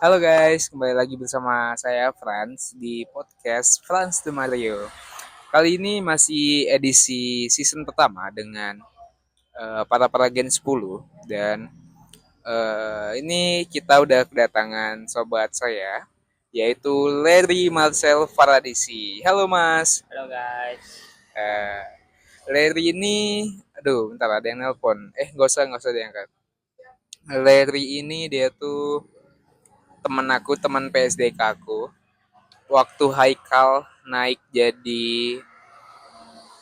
Halo guys, kembali lagi bersama saya Franz di podcast Franz de Mario. Kali ini masih edisi season pertama dengan para Gen 10 dan ini kita udah kedatangan sobat saya yaitu Larry Marcel Faradisi. Halo Mas. Halo guys. Eh, Larry ini, aduh, bentar ada yang nelpon. Nggak usah diangkat. Larry ini dia tuh temen aku, teman PSDK aku. Waktu Haikal naik jadi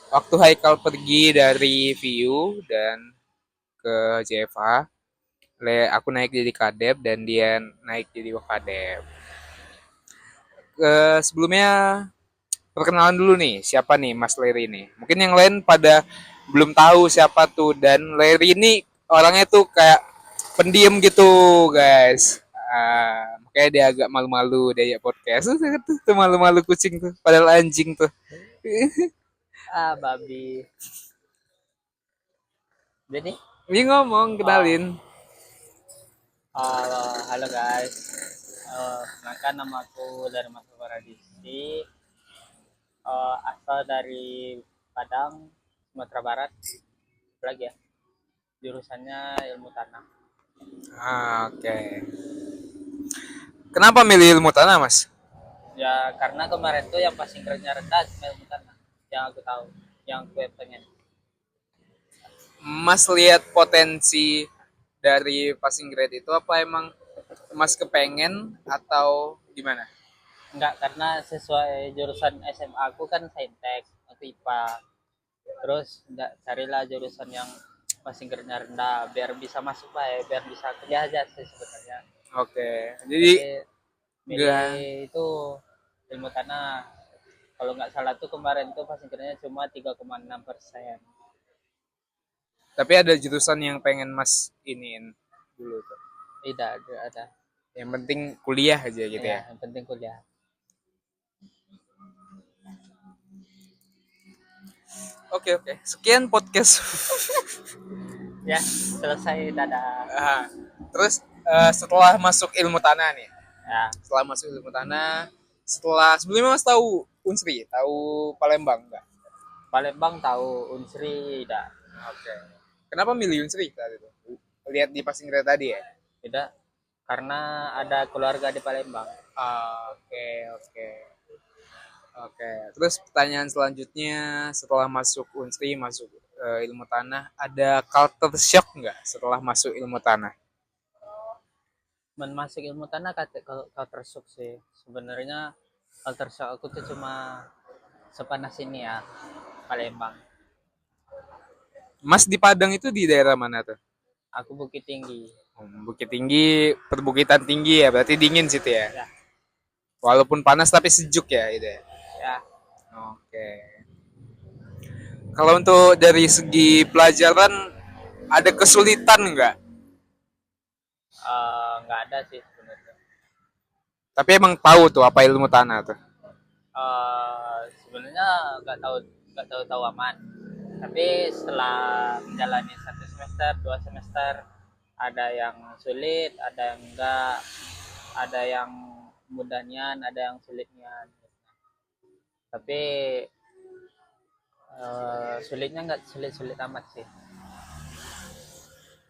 waktu Haikal pergi dari View dan ke JFA, aku naik jadi kadep dan dia naik jadi wakadep. Sebelumnya perkenalan dulu nih, siapa nih Mas Leri ini? Mungkin yang lain pada belum tahu siapa tuh, dan Leri ini orangnya tuh kayak pendiam gitu guys. Makanya dia agak malu-malu dia ya podcast tuh malu-malu kucing tuh padahal anjing tuh. Babi. Jadi, Ini ngomong oh, kenalin. halo guys. Kenalkan nama aku dari Mas Paradisi. Asal dari Padang, Sumatera Barat. Apa lagi ya? Jurusannya ilmu tanah. Oke. Okay. Kenapa milih ilmu tanah, Mas? Ya karena kemarin tuh yang passing grade-nya rendah cuma ilmu tanah. Yang aku tahu, yang gue pengen. Mas lihat potensi dari passing grade itu apa emang Mas kepengen atau gimana? Enggak, karena sesuai jurusan SMA aku kan saintek, aku IPA. Terus enggak, carilah jurusan yang passing grade-nya rendah biar bisa masuk baik, biar bisa kuliah aja sih sebenarnya. Oke. Jadi Tapi milih enggak, itu ilmu tanah. Kalau nggak salah tuh kemarin tuh passing grade-nya cuma 3,6%. tapi ada jurusan yang pengen Mas iniin dulu tuh. Tidak ada. Yang penting kuliah aja gitu Ya, ya. yang penting kuliah. Oke, oke. Sekian podcast. Ya, selesai, dadah. Ah, terus setelah masuk ilmu tanah nih, Ya, setelah masuk ilmu tanah, setelah sebelumnya Mas tahu Unsri, tahu Palembang enggak? Palembang tahu, Unsri tidak. Oke. Kenapa milih Unsri tadi itu? Lihat di passing grade tadi ya? Tidak, karena ada keluarga di Palembang. Oke, oke. Oke. Terus pertanyaan selanjutnya, setelah masuk Unsri, masuk ilmu tanah, ada culture shock nggak setelah masuk ilmu tanah? Masuk ilmu tanah culture shock sih sebenarnya. Culture shock aku tuh cuma sepanas ini ya, Palembang. Mas di Padang itu di daerah mana tuh? Aku Bukit Tinggi. Bukit Tinggi, perbukitan tinggi ya, berarti dingin situ ya. Ya, Walaupun panas tapi sejuk ya gitu ya. ya. Oke. Kalau untuk dari segi pelajaran ada kesulitan nggak? Nggak ada sih sebenarnya. Tapi emang tahu tuh apa ilmu tanah tuh. Sebenarnya nggak tahu aman. Tapi setelah menjalani 1 semester, 2 semester, ada yang sulit, ada yang enggak, ada yang mudahnya, ada yang sulitnya. Tapi sulitnya nggak sulit-sulit amat sih.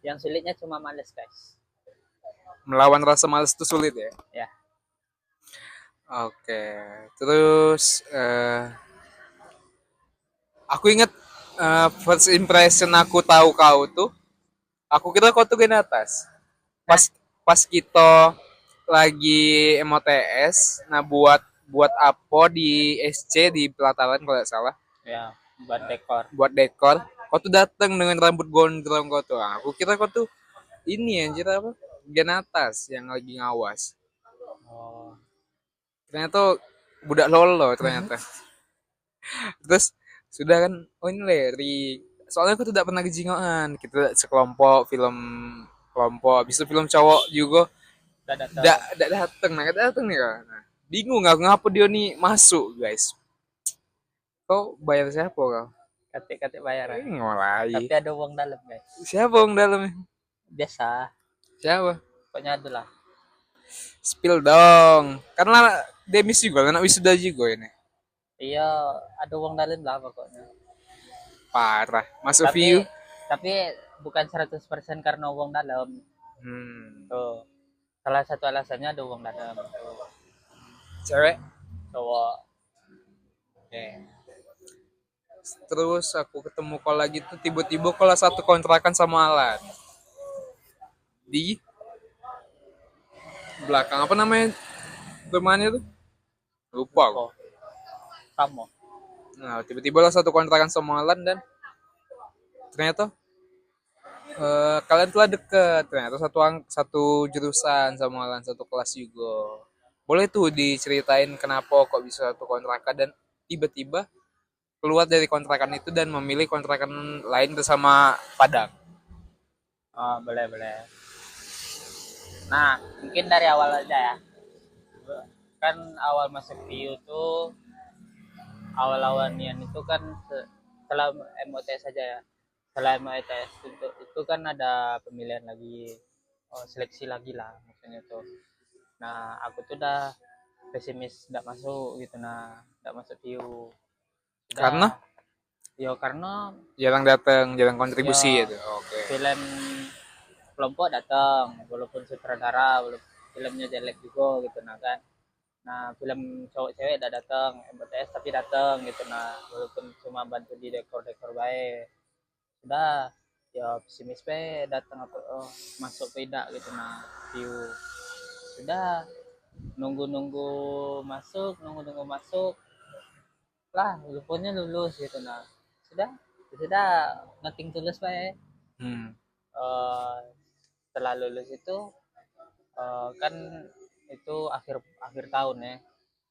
Yang sulitnya cuma males guys. Melawan rasa malas itu sulit ya. Ya, Oke. Terus aku inget first impression aku tahu kau tuh, aku kira kau tuh gini atas. nah, Pas pas kita lagi MOTS, nah buat buat apa di SC di pelataran kalau nggak salah, ya buat dekor. buat dekor. Kau tuh datang dengan rambut gondrong kau tuh. Aku kira kau tuh ini anjir apa? Gen atas yang lagi ngawas. Oh, Ternyata budak lolo ternyata. Terus sudah kan, oh ini Larry. Soalnya aku tidak pernah kejingoan. Kita sekelompok film kelompok. Habis itu film cowok juga udah datang. tidak datang. Nah, datang nih kan. Nah, bingung aku ngapa dia nih masuk guys. Kau bayar siapa kau? Katik-katik bayaran. Ngolai. Tapi ada uang dalam guys. Siapa orang dalamnya? Biasa. Siapa? Pokoknya adalah. Spill dong. Karena demis juga, anak wisuda juga ini. Iya, ada uang dalam lah pokoknya. Parah. Masuk Tapi view. tapi bukan 100% karena uang dalam. Hmm. Tuh. Salah satu alasannya ada uang dalam. Tuh. Cewek. Cowok. Oke. Terus aku ketemu kau lagi tuh tiba-tiba kalau satu kontrakan sama Alan. Di belakang apa namanya rumahnya tuh? Lupa aku. Kok kamu? Nah, tiba-tiba lah satu kontrakan sama Alan dan ternyata kalian telah deket. Ternyata satu jurusan sama Alan, satu kelas juga. Boleh tuh diceritain kenapa kok bisa satu kontrakan dan tiba-tiba keluar dari kontrakan itu dan memilih kontrakan lain bersama Padang. Oh, boleh, boleh. Nah, mungkin dari awal aja ya. Kan awal masuk view tuh awal-awal nian itu kan setelah MOTS saja ya. Setelah MOTS itu kan ada pemilihan lagi, oh, seleksi lagi lah maksudnya tuh. Nah, aku tuh udah pesimis tidak masuk gitu, nah tidak masuk view. Karena Udah, yo karena jarang datang, jarang kontribusi ya gitu. Oke. film kelompok datang walaupun sutradara walaupun filmnya jelek juga gitu nah kan. Nah, film cowok cewek udah datang, MBTS tapi datang gitu nah, walaupun cuma bantu di dekor-dekor baik. Sudah, ya pesimis pe datang apa oh, masuk tidak gitu nah, view. Sudah, nunggu-nunggu masuk, nunggu-nunggu masuk lah, lupunya lulus gitu nah. Sudah, sudah nothing tulus pe. Hmm. Eh, setelah lulus itu kan itu akhir akhir tahun ya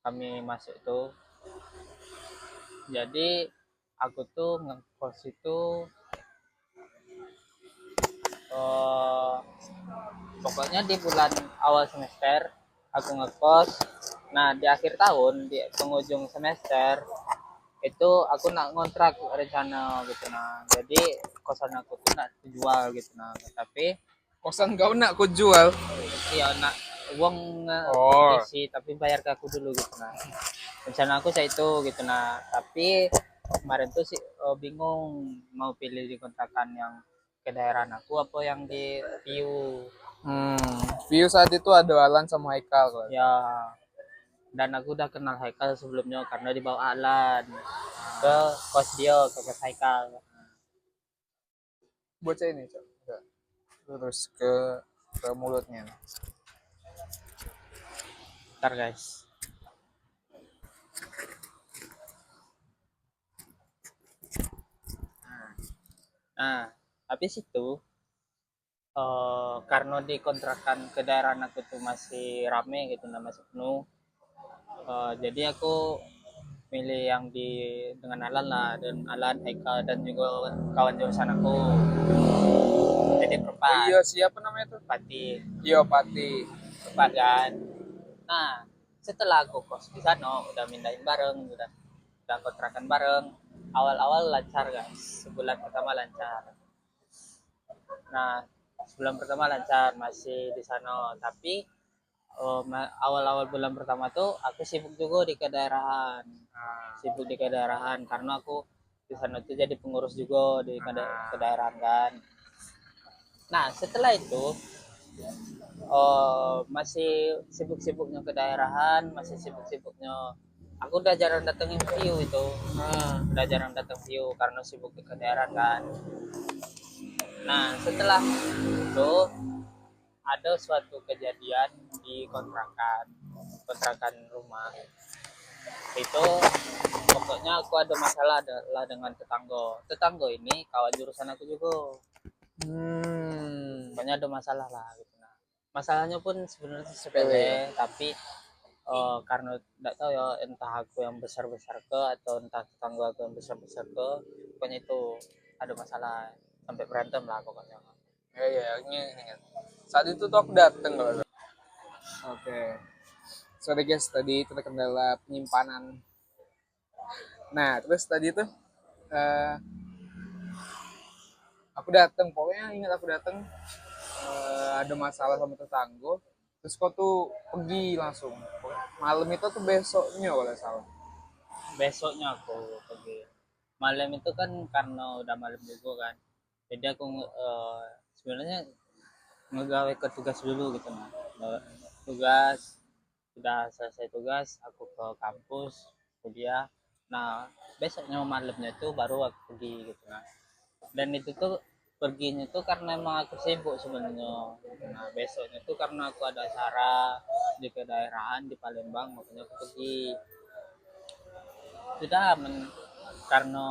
kami masuk itu, jadi aku tuh ngekos itu eh, pokoknya di bulan awal semester aku ngekos. Nah, di akhir tahun di penghujung semester itu aku nak ngontrak rencana gitu nah, jadi kosan aku tuh nak dijual gitu nah, tapi Kosan kau nak ku jual? ya nak uang Oh, isi tapi bayar ke aku dulu gitu nah, rencana aku saya itu gitu nah, tapi kemarin tuh sih bingung mau pilih di kontrakan yang ke daerah aku apa yang di Piu. view saat itu ada Alan sama Haikal kan. Ya, dan aku udah kenal Haikal sebelumnya karena dibawa Alan ke kos dia, ke kos Haikal. Bocah ini, Cok. Terus ke mulutnya. Ntar guys. Nah, habis itu karena di kontrakan ke daerah aku tuh masih rame gitu nah, masih penuh. Jadi aku milih yang di dengan Alan lah, dan Alan, Haikal dan juga kawan jurusan aku. Jadi Oh perempat, iya, siapa namanya tuh? Pati, Iya, Pati. perempat kan. Nah, setelah aku kos di sana, udah mindahin bareng, udah kontrakan bareng. Awal-awal lancar guys, sebulan pertama lancar. Nah, sebulan pertama lancar masih di sana, tapi awal-awal bulan pertama tuh aku sibuk juga di kedaerahan, sibuk di kedaerahan karena aku di sana tuh jadi pengurus juga di kedaerahan kan. Nah, setelah itu masih sibuk-sibuknya kedaerahan, masih sibuk-sibuknya aku udah jarang datengin view itu, udah jarang datang view karena sibuk di kedaerahan kan. Nah, setelah itu ada suatu kejadian di kontrakan rumah itu, pokoknya aku ada masalah adalah dengan tetangga ini kawan jurusan aku juga, pokoknya ada masalah lah gitu nah, masalahnya pun sebenarnya sepele tapi karena tidak tahu ya, entah aku yang besar besar ke atau entah tetangga aku yang besar besar ke, pokoknya itu ada masalah sampai berantem lah pokoknya. Ya, ya, ingat. Saat itu tuh aku dateng kalau nggak salah. Oke. Sorry guys, tadi terkendala penyimpanan. Nah, terus tadi tuh eh, aku dateng, pokoknya ingat aku dateng ada masalah sama tetangga. Terus kau tuh pergi langsung. Malam itu tuh besoknya kalau nggak salah. Besoknya aku pergi. Malam itu kan karena udah malam juga kan. Jadi aku sebenarnya ngegawe ke tugas dulu gitu nah. Tugas sudah selesai tugas, aku ke kampus kuliah. Nah, besoknya malamnya itu baru aku pergi gitu nah. Dan itu tuh perginya tuh karena emang aku sibuk sebenarnya. Nah, besoknya tuh karena aku ada acara di kedaerahan di Palembang, makanya aku pergi. Sudah karena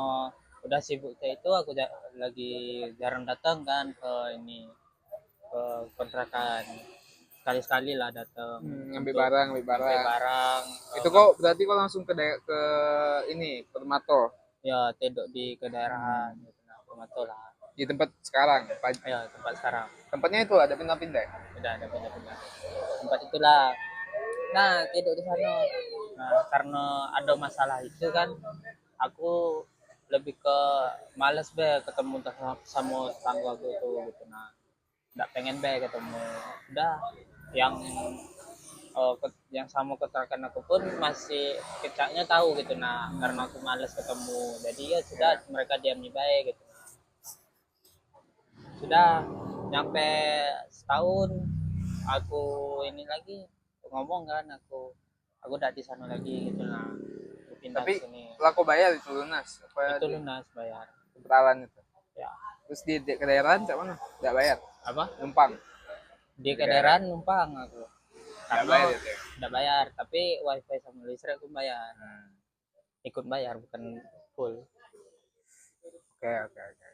udah sibuk kayak itu aku lagi jarang datang kan ke ini ke kontrakan, sekali-sekali lah datang Ngambil untuk barang, ngambil ngambil barang. barang, Itu kok berarti kok langsung ke ini, ke Permato. ya tedok di kedaerahan Hmm. gitu nah, Kumato lah. Di tempat sekarang. Ya tempat sekarang Tempatnya itu ada pindah-pindah. udah ada pindah-pindah tempat itulah. Nah tedok di sana. Nah karena ada masalah itu kan aku lebih ke males be ketemu sama tetangga gue tuh gitu nah, nggak pengen be ketemu. Udah yang yang sama kontrakan aku pun masih kecaknya tahu gitu nah, karena aku males ketemu jadi ya sudah mereka diam di baik gitu. Sudah nyampe setahun aku ini lagi ngomong kan, aku udah di sana lagi gitu nah, aku pindah Tapi ke sini. lah kau bayar itu lunas. Apa Itu di lunas bayar. pertalan itu. Ya Terus di kedaerahan cak mana? Nggak bayar. apa Numpang. di Di kedaerahan. kendaraan numpang aku Nggak karena bayar itu ya. udah bayar, tapi wifi sama listrik aku bayar, Hmm. ikut bayar bukan full. Oke, oke, oke.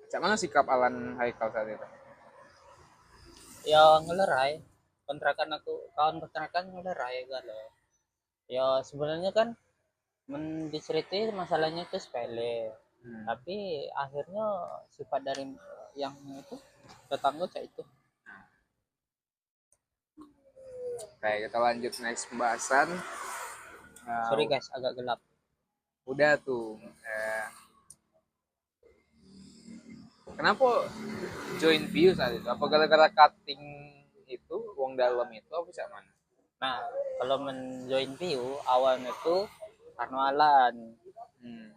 Cak mana sikap Alan Haikal saat itu? Ya ngelerai kontrakan aku, kawan kontrakan ngelerai galau. Ya sebenarnya kan diceritain masalahnya itu sepele, Hmm. tapi akhirnya sifat dari yang itu tetangga cak itu. Oke, kita lanjut next pembahasan. Sorry Nah, guys agak gelap. udah tuh. Kenapa join view saat itu? Apa gara-gara cutting itu, uang dalam itu, apa sih mana? Nah kalau menjoin view awalnya itu karena Alan. Hmm.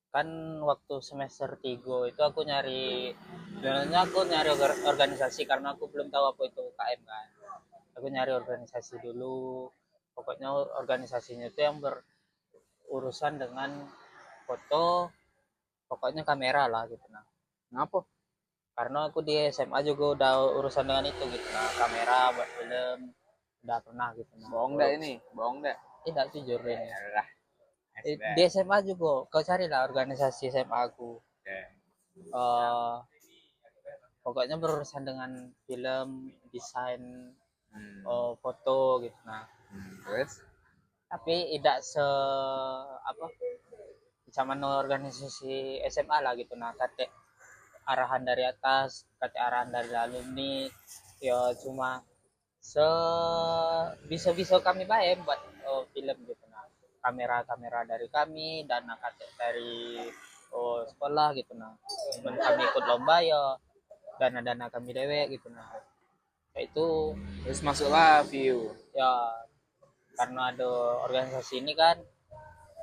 Kan waktu semester 3 itu aku nyari, sebenarnya aku nyari organisasi karena aku belum tahu apa itu UKM kan. Aku nyari organisasi dulu, pokoknya organisasinya itu yang berurusan dengan foto, pokoknya kamera lah gitu nah. Kenapa? Karena aku di SMA juga udah urusan dengan itu gitu nah, kamera buat film udah pernah gitu nah. Bohong dah ini, bohong dah. Tidak jujur ini. Yalah, Di SB. SMA juga kau carilah organisasi SMA aku. Oke. eh Pokoknya berurusan dengan film, desain, Hmm. foto gitu nah. Terus? Tapi tidak se apa zaman organisasi SMA lah gitu nah, kate arahan dari atas, kate arahan dari alumni, ya cuma se bisa-bisa kami bayar buat film gitu nah. Kamera-kamera dari kami, dana kate dari sekolah gitu nah. Dan kami ikut lomba ya dana-dana kami dewek gitu nah. Itu Terus masuklah view. ya karena ada organisasi ini kan,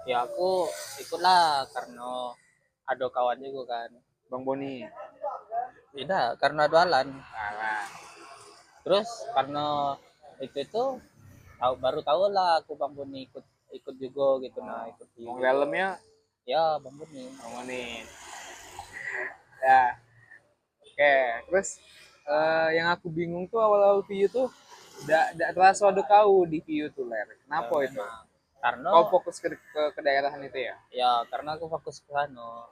ya aku ikutlah karena ada kawan juga kan. Bang Boni. Tidak karena jualan. Salah. Terus karena itu tahu, baru tahu lah aku Bang Boni ikut ikut juga gitu nah, ikut Uang juga. dalamnya Ya Bang Boni. Bang Boni. Ya, oke. Terus yang aku bingung tuh awal-awal view tuh tidak terasa ada kau di view tuh ler. Kenapa itu? Memang karena Kau fokus ke daerahan itu ya? ya karena aku fokus ke sana.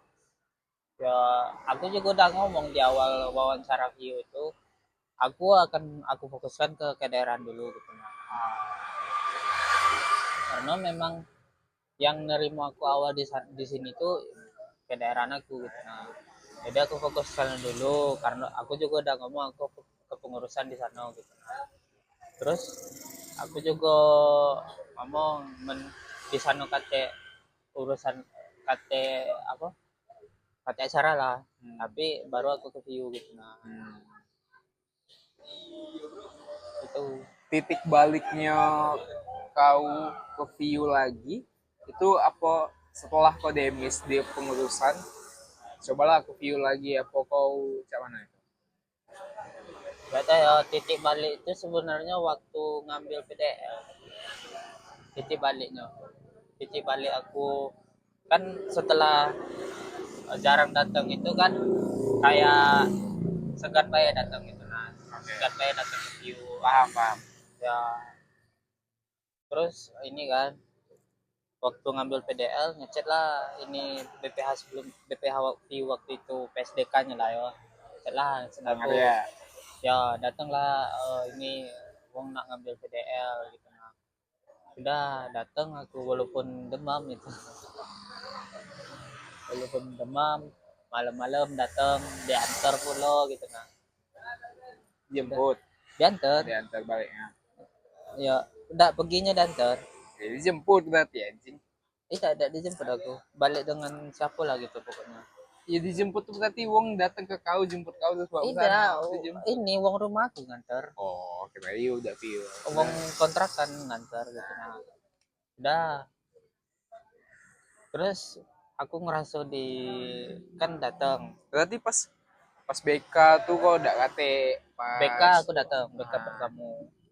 Ya aku juga udah ngomong di awal wawancara view itu, aku fokuskan ke kedaerahan dulu gitu nah. Karena memang yang nerima aku awal di sini tuh kedaerahan aku gitu nah. Jadi aku fokus sana dulu karena aku juga udah ngomong aku kepengurusan di sana gitu nah. Terus aku juga ngomong di sana kate urusan kate kate acara lah, Hmm. tapi baru aku ke view gitu nah. Hmm. tahu. titik baliknya kau ke view lagi itu apa setelah kau demis di pengurusan, cobalah ke view lagi apa kau cak mana itu? Kata ya titik balik itu sebenarnya waktu ngambil PDL. Titik baliknya. Titik balik aku kan setelah jarang datang itu kan kayak segan bayar datang gitu nah. Segan bayar datang ke view. Paham paham. Ya, terus ini kan waktu ngambil PDL ngechat lah ini BPH sebelum BPH waktu itu PSDK-nya lah ya. Ngechat lah, ngechat aku. Ya. Ya, datanglah ini wong nak ngambil PDL gitu nah. Sudah datang aku walaupun demam itu. Walaupun demam malam-malam datang diantar pula gitu nah. Jemput, Diantar. diantar baliknya. Ya, udah perginya diantar. Jadi jemput berarti anjing. Tidak dijemput aku. Balik dengan siapa lah gitu pokoknya. Ya dijemput tuh berarti wong datang ke kau jemput kau terus bawa ke Tidak, sana. Itu jemput. ini uang rumah aku nganter. Oh, kira iya udah view. Uang kontrakan nganter gitu nah. Udah. Terus aku ngerasa di kan datang. Berarti pas pas BK tuh kok udah kate pas BK aku datang, BK pertama.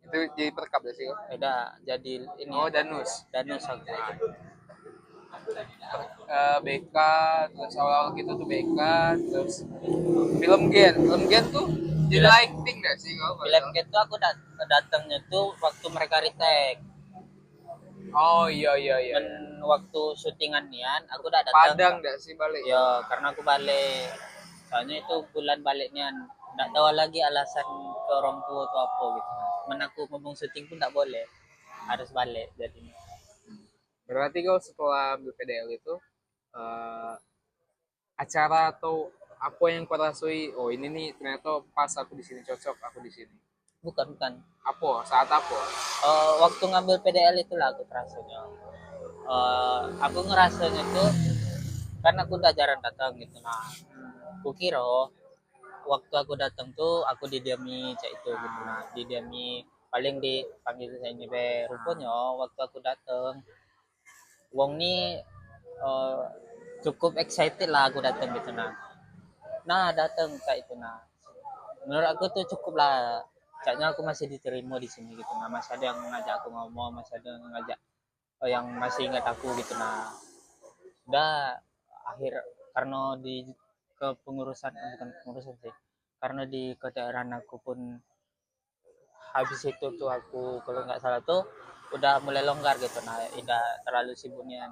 itu jadi perkap ya sih kok? Beda jadi ini Oh, Danus. Danus aku. BK terus awal-awal gitu tuh BK terus film Gen tuh di Film- lighting gak sih kau? Film gitu aku datangnya tuh waktu mereka retake. Oh iya iya iya. Dan waktu syutingan nian aku udah datang. Padang gak sih balik? Ya, karena aku balik. Soalnya itu bulan baliknya. Nggak tahu lagi alasan ke orang tua atau apa gitu. Cuman aku ngomong syuting pun tak boleh. Harus balik jadinya. Berarti kau setelah ambil PDL itu eh, acara atau apa yang kau rasui? Oh ini nih ternyata pas aku di sini cocok aku di sini. Bukan, bukan. Apa? Saat apa? Waktu ngambil PDL itulah aku terasanya. Aku ngerasanya tuh kan aku udah jarang datang gitu nah. Aku kira waktu aku datang tuh aku didiami cak itu gitu nah. Didiami paling dipanggil saya ini be. Rupanya waktu aku datang wong ni eh, cukup excited lah aku datang gitu nah. Nah datang kayak itu nah. Menurut aku tuh cukup lah. Kayaknya aku masih diterima di sini gitu nah. Masih ada yang ngajak aku ngomong, masih ada yang ngajak yang masih ingat aku gitu nah. Udah akhir karena di kepengurusan bukan pengurusan sih. Karena di kedaerahan aku pun habis itu tuh aku kalau nggak salah tuh udah mulai longgar gitu nah tidak terlalu sibuknya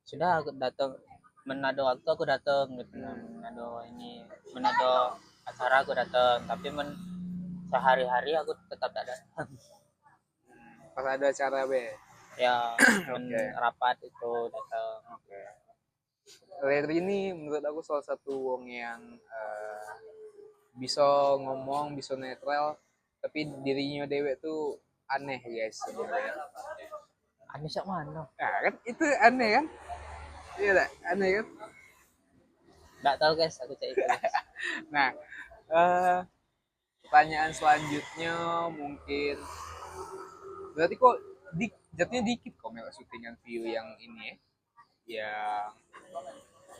sudah aku datang menado waktu aku datang gitu nah menado ini menado acara aku datang tapi sehari-hari aku tetap tak datang Pas ada acara be. ya Oke. rapat itu datang Oke. Larry ini menurut aku salah satu wong yang bisa ngomong, bisa netral, tapi dirinya dewek tuh aneh guys sebenarnya. aneh sak mana Nah, kan itu aneh kan? Iya tak? Aneh kan? nggak tahu guys aku cek itu guys. Nah, eh pertanyaan selanjutnya mungkin berarti kok jatuhnya dikit kok mel syutingan view yang ini ya.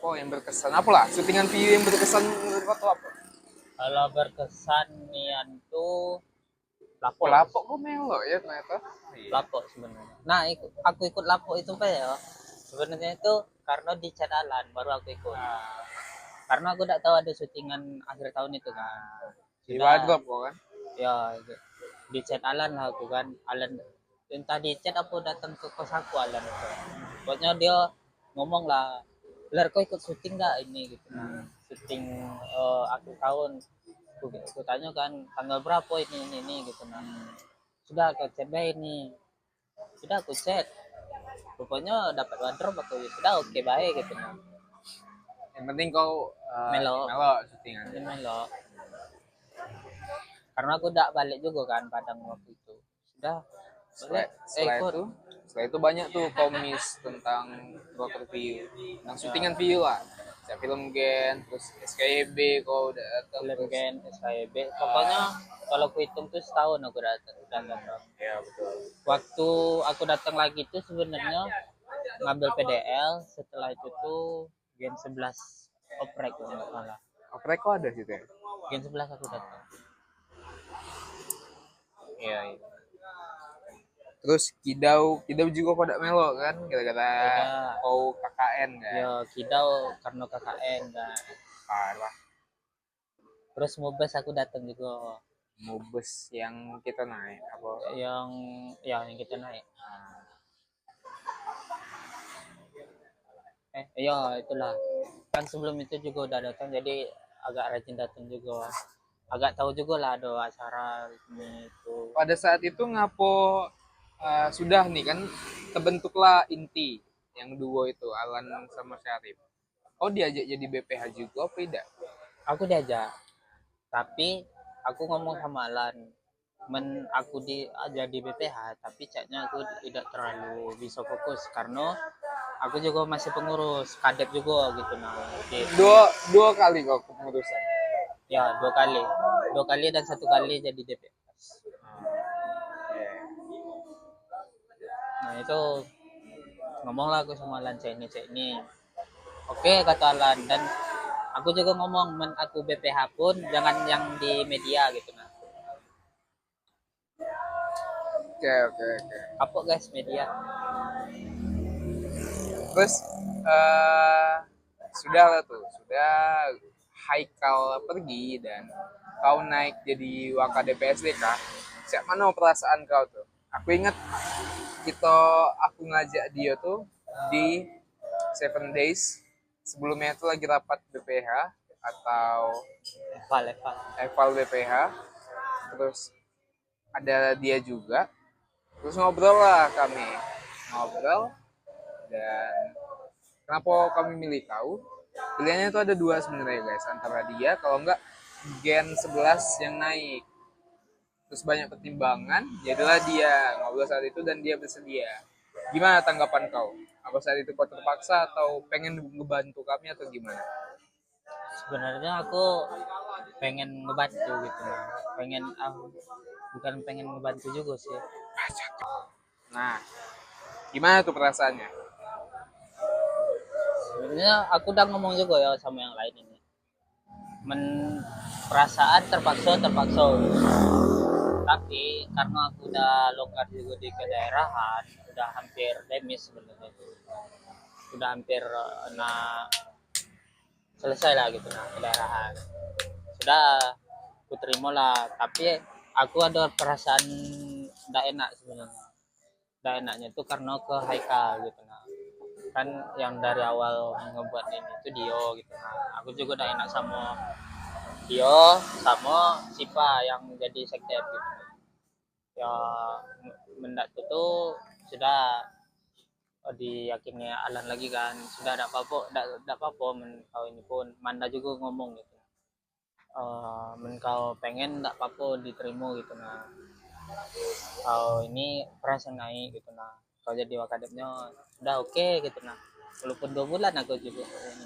Yang yang berkesan apalah syutingan view yang berkesan menurut kau tuh apa? Kalau berkesan nian tuh Lapo lapo kok melo ya ternyata. Iya. lapo sebenarnya. Nah, aku ikut lapo itu apa ya? Sebenarnya itu karena di Cadalan baru aku ikut. Karena aku tidak tahu ada syutingan akhir tahun itu kan. Di wardrobe kok kan? Ya, di chat Alan lah aku kan. Alan entah di chat apa datang ke kos aku Alan itu. Pokoknya dia ngomong lah, "Ler kau ikut syuting nggak ini gitu." Syuting akhir tahun. Aku tanya kan tanggal berapa ini gitu nah. Sudah aku chat baik ini. Sudah aku chat. Rupanya dapat wardrobe aku sudah oke baik gitu nah. Yang penting kau Melo. melo syutingan. Ini melo. Karena aku udah balik juga kan Padang waktu itu. Sudah Setelah, balik setelah ikut. itu setelah itu banyak tuh komis tentang broker view, tentang syutingan view lah. Kayak film Gen, terus SKYB kau udah datang Film terus Gen, SKYB. Pokoknya kalau aku hitung tuh setahun aku datang, udah datang. Ya betul. Waktu aku datang lagi tuh sebenarnya ngambil PDL, setelah itu tuh Gen 11 oprek kalau nggak salah. Oprek kok ada situ ya? Gen 11 aku datang. Iya, iya. Terus Kidau juga pada melo kan gara-gara Beda. kau KKN kan. Ya kidau karena KKN kan. Parah. Terus Mubes aku datang juga. Mubes yang kita naik apa? Yang yang kita naik. Ya itulah. Kan sebelum itu juga udah datang jadi agak rajin datang juga. Agak tahu juga lah ada acara ini itu. Pada saat itu ngapo sudah nih kan terbentuklah inti yang duo itu Alan sama Syarif. Oh diajak jadi BPH juga apa tidak? Aku diajak, tapi aku ngomong sama Alan, aku jadi BPH, tapi chatnya aku tidak terlalu bisa fokus karena aku juga masih pengurus, kadep juga gitu nah. Dua kali kau kepengurusan. Ya dua kali dan satu kali jadi DPS. Nah itu ngomonglah aku sama Alan cek ini. Oke kata Alan dan aku juga ngomong aku BPH pun jangan yang di media gitu nah. Oke. Apa guys media? Terus eh sudah lah tuh, sudah Haikal pergi dan kau naik jadi Waka DPSDK. Siapa mana perasaan kau tuh? Aku inget kita aku ngajak dia tuh di 7 days sebelumnya itu lagi rapat BPH atau eval BPH. Terus ada dia juga. Terus ngobrol lah kami. Ngobrol dan kenapa kami milih kau? Pilihannya itu ada dua sebenarnya guys, antara dia kalau enggak Gen 11 yang naik. Terus banyak pertimbangan, jadilah dia ngobrol saat itu dan dia bersedia. Gimana tanggapan kau? Apa saat itu kau terpaksa atau pengen ngebantu kami atau gimana? Sebenarnya aku pengen ngebantu gitu nah. Bukan pengen ngebantu juga sih. Nah, gimana tuh perasaannya? Sebenarnya aku udah ngomong juga ya sama yang lain ini. Perasaan terpaksa gitu. Tapi karena aku udah longgar juga di kedaerahan, udah hampir demis sebenarnya. Udah hampir selesai lah gitu nah kedaerahan. Sudah aku terima lah, tapi aku ada perasaan tidak enak sebenarnya. Tidak enaknya itu karena ke Haikal gitu nah. Kan yang dari awal ngebuat ini itu Dio gitu nah. Aku juga udah enak sama Dio sama Sipa yang jadi sekjen gitu. Ya mendak itu sudah diyakini Alan lagi kan sudah ada apa-apa kau ini pun Manda juga ngomong gitu kau pengen tidak apa-apa diterima gitu nah kau ini perasa naik gitu nah kau jadi wakadepnya udah oke gitu nah walaupun 2 bulan aku juga ini.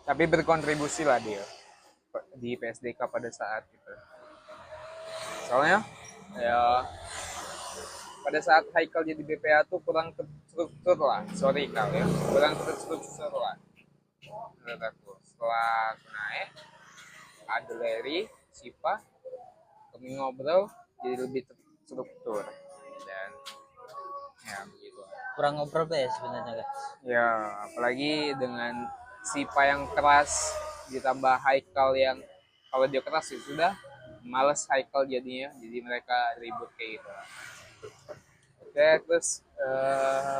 Tapi berkontribusi lah dia di PSDK pada saat itu. Soalnya ya pada saat Haikal jadi BPA tuh kurang terstruktur lah. Sorry Kal ya, kurang terstruktur lah. Menurut aku. Setelah naik, ada Larry, Sipa, kami ngobrol jadi lebih terstruktur dan ya begitu. Kurang ngobrol ya sebenarnya guys. Ya apalagi dengan Sipa yang keras ditambah Haikal yang kalau dia keras ya sudah males Haikal jadinya, jadi mereka ribut kayak gitu. Oke, terus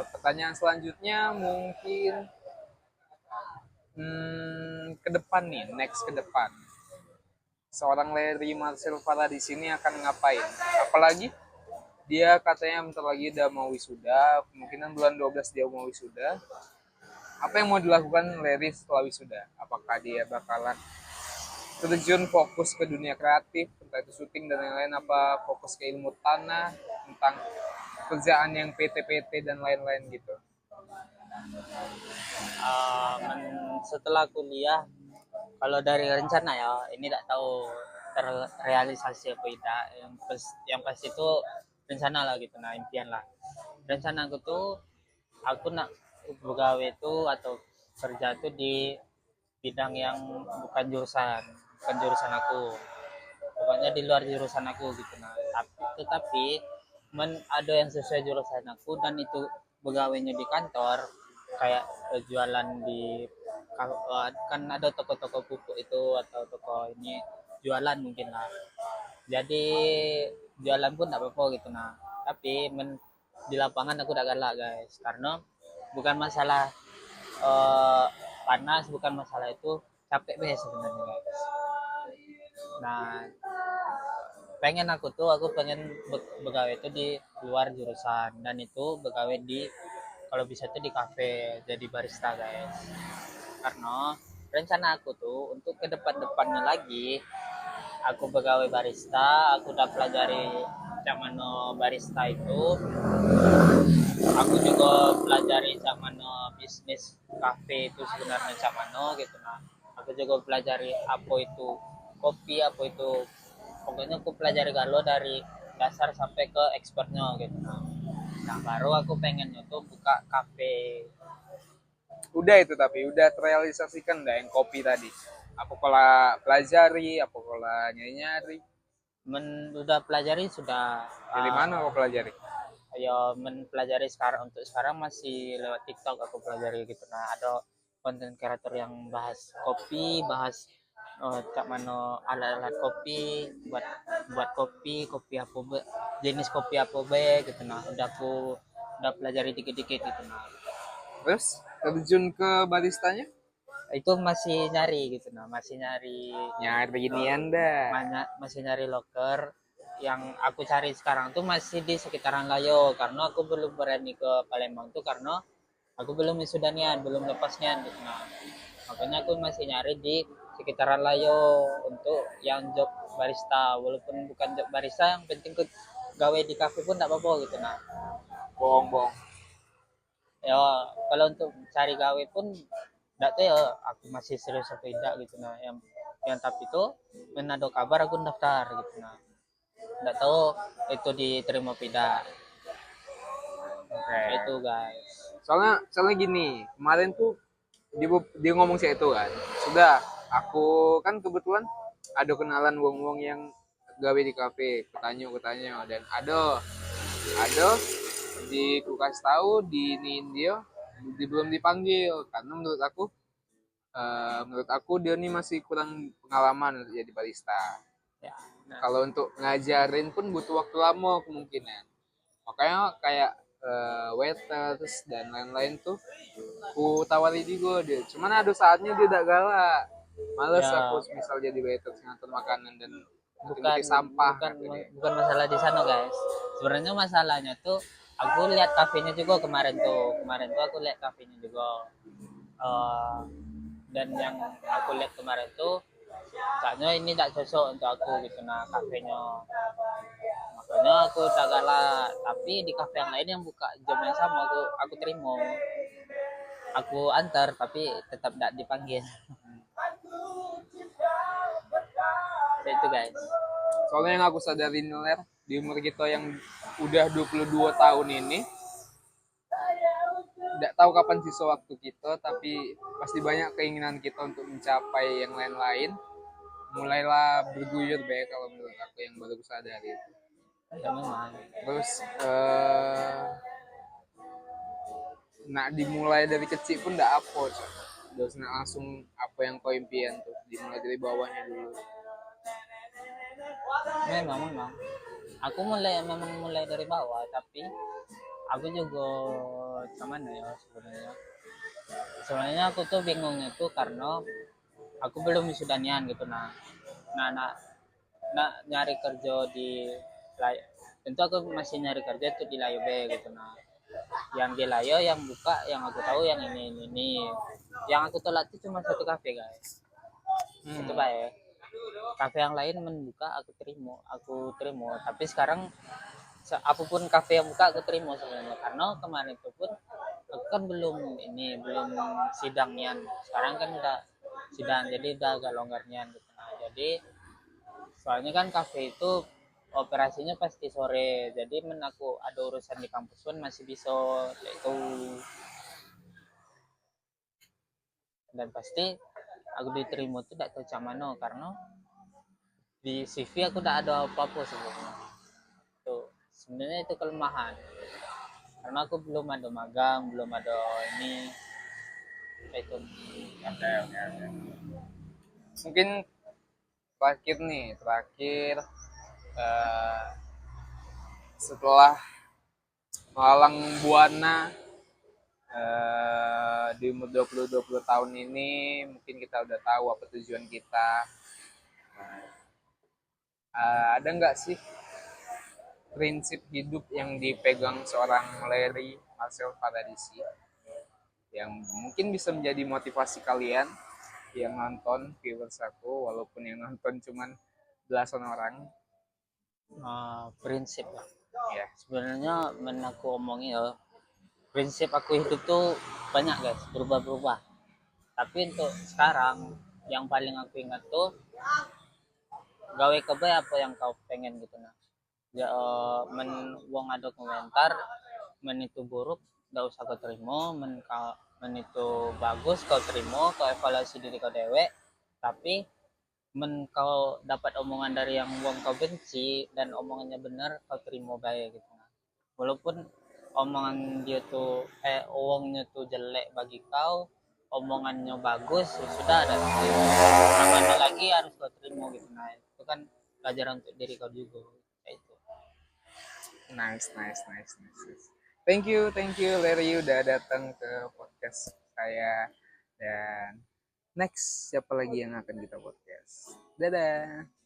pertanyaan selanjutnya mungkin ke depan nih, next ke depan. Seorang Larry Marcel Farah di sini akan ngapain? Apalagi dia katanya bentar lagi udah mau wisuda, kemungkinan bulan 12 dia mau wisuda. Apa yang mau dilakukan Larry setelah wisuda? Apakah dia bakalan terjun fokus ke dunia kreatif, entah itu syuting dan lain-lain, apa fokus ke ilmu tanah, tentang kerjaan yang PT-PT dan lain-lain gitu? Setelah kuliah, kalau dari rencana ya ini tidak tahu terrealisasi apa tidak. Yang pasti itu rencana lah gitu, nah impian lah. Rencana aku tuh aku nak begawe itu atau kerja tuh di bidang yang bukan jurusan aku, pokoknya di luar jurusan aku gitu. Nah tetapi ada yang sesuai jurusan aku dan itu pegawainya di kantor, kayak jualan di kan ada toko-toko pupuk itu atau toko ini jualan mungkin lah, jadi jualan pun tidak apa-apa gitu. Nah tapi di lapangan aku udah galak guys, karena bukan masalah eh, panas, bukan masalah itu, capek deh sebenarnya guys. Nah aku pengen begawe itu di luar jurusan, dan itu begawe di, kalau bisa tuh di kafe jadi barista guys. Karena rencana aku tuh untuk ke depan-depannya lagi, aku begawe barista, aku udah pelajari cak mano barista itu, aku juga pelajari cak mano bisnis kafe itu sebenarnya cak mano gitu. Nah aku juga pelajari apa itu kopi, apa itu, pokoknya aku pelajari galo dari dasar sampai ke expertnya gitu. Nah baru aku pengennya tuh buka kafe. Udah itu, tapi udah terrealisasikan dah yang kopi tadi. Apa pola pelajari, apa pola nyari-nyari. Udah pelajari sudah. Dari uh, mana kau pelajari? Ya mempelajari sekarang, untuk sekarang masih lewat TikTok aku pelajari gitu. Nah ada konten kreator yang bahas kopi, bahas cak mano alat-alat kopi, buat buat kopi, kopi apa jenis kopi apa be gitu. Nah udah pelajari dikit-dikit gitu. Nah Terus terjun ke baristanya? itu masih nyari gitu. Nah masih nyari Nyari ini anda. masih nyari loker. Yang aku cari sekarang tuh masih di sekitaran Layo, karena aku belum berani ke Palembang tuh karena aku belum wisudanian, belum lepasnya gitu. Nah makanya aku masih nyari di sekitaran Layo untuk yang job barista, walaupun bukan job barista, yang penting ke gawe di kafe pun tidak apa-apa gitu. Nah Bohong-bohong. ya kalau untuk cari gawe pun enggak tahu ya aku masih serius atau tidak gitu. Nah yang tapi itu menado kabar aku daftar gitu. Nah enggak tahu itu diterima tidak. Oke. Itu guys. Soalnya gini, kemarin tuh dia ngomong sih itu kan. Sudah, aku kan kebetulan ada kenalan wong-wong yang gawe di kafe, ketanya dan ada di kukas tahu di ini dia belum dipanggil karena menurut aku dia nih masih kurang pengalaman untuk jadi barista. Ya. Nah, Kalau untuk ngajarin pun butuh waktu lama kemungkinan. Makanya kayak waiters dan lain-lain tuh ku tawari juga dia. Cuman ada saatnya dia udah galak. Males aku ya misal jadi waiters ngatur makanan dan bukan ngerti sampah bukan kata dia. bukan masalah di sana guys. Sebenarnya masalahnya tuh aku lihat kafenya juga kemarin tuh aku lihat kafenya juga. Eh, dan yang aku lihat kemarin tuh kayaknya ini tidak cocok untuk aku gitu. Nah kafenya, makanya aku udah galak, tapi di kafe yang lain yang buka job yang sama aku terima, aku antar tapi tetap tidak dipanggil. Itu guys. Soalnya yang aku sadari Ler, di umur kita yang udah 22 tahun ini, tidak tahu kapan sisa waktu kita, tapi pasti banyak keinginan kita untuk mencapai yang lain-lain. Mulailah berguyur baik kalau menurut aku yang baru sadari itu. Ya memang. Terus nak dimulai dari kecil pun tidak apa, terus nak langsung apa yang kau impian tuh dimulai dari bawahnya dulu. Memang aku mulai dari bawah, tapi aku juga cuman ya sebenarnya aku tuh bingungnya tuh karena aku belum wisudanian gitu. Nah, nah nyari kerja di tentu aku masih nyari kerja tuh di Layo B gitu. Nah yang di Layo yang buka yang aku tahu yang ini yang aku tolak itu cuma satu kafe guys. Itu baik, kafe yang lain membuka aku terima, tapi sekarang apapun kafe yang buka aku terima sebenarnya, karena kemarin itu pun aku kan belum sidang nian, sekarang kan udah sidang jadi udah agak longgar nian gitu. Nah, jadi soalnya kan kafe itu operasinya pasti sore, jadi men aku ada urusan di kampus pun masih bisa itu. Dan pasti aku diterima tuh tidak tahu cak mana, karena di CV aku tidak ada apa-apa sebenarnya. Tuh sebenarnya itu kelemahan, karena aku belum ada magang, belum ada ini itu. Oke, oke, oke. Mungkin terakhir nih, terakhir eh, setelah melalang buana di umur 20 tahun ini, mungkin kita udah tahu apa tujuan kita. Ada nggak sih prinsip hidup yang dipegang seorang Larry Marcel Paradisi yang mungkin bisa menjadi motivasi kalian yang nonton, viewers aku, walaupun yang nonton cuman belasan orang. Prinsip ya, Ya, sebenarnya aku omongin ya, prinsip aku hidup tuh banyak guys, berubah-berubah. Tapi untuk sekarang yang paling aku ingat tuh, gawe kebe apa yang kau pengen gitu. Nah ya, men wong ada komentar men itu buruk gak usah kau terima, men itu bagus kau terima, kau evaluasi diri kau dewek. Tapi men kau dapat omongan dari yang wong kau benci dan omongannya benar, kau terima baik gitu. Nah, walaupun omongan dia tuh wongnya tuh jelek bagi kau, omongannya bagus, ya sudah ada mana lagi harus kau terima gitu. Nah itu kan pelajaran untuk diri kau juga kayak itu. nice, nice, nice, nice. Thank you Larry udah datang ke podcast saya dan next siapa lagi yang akan kita podcast. Dadah.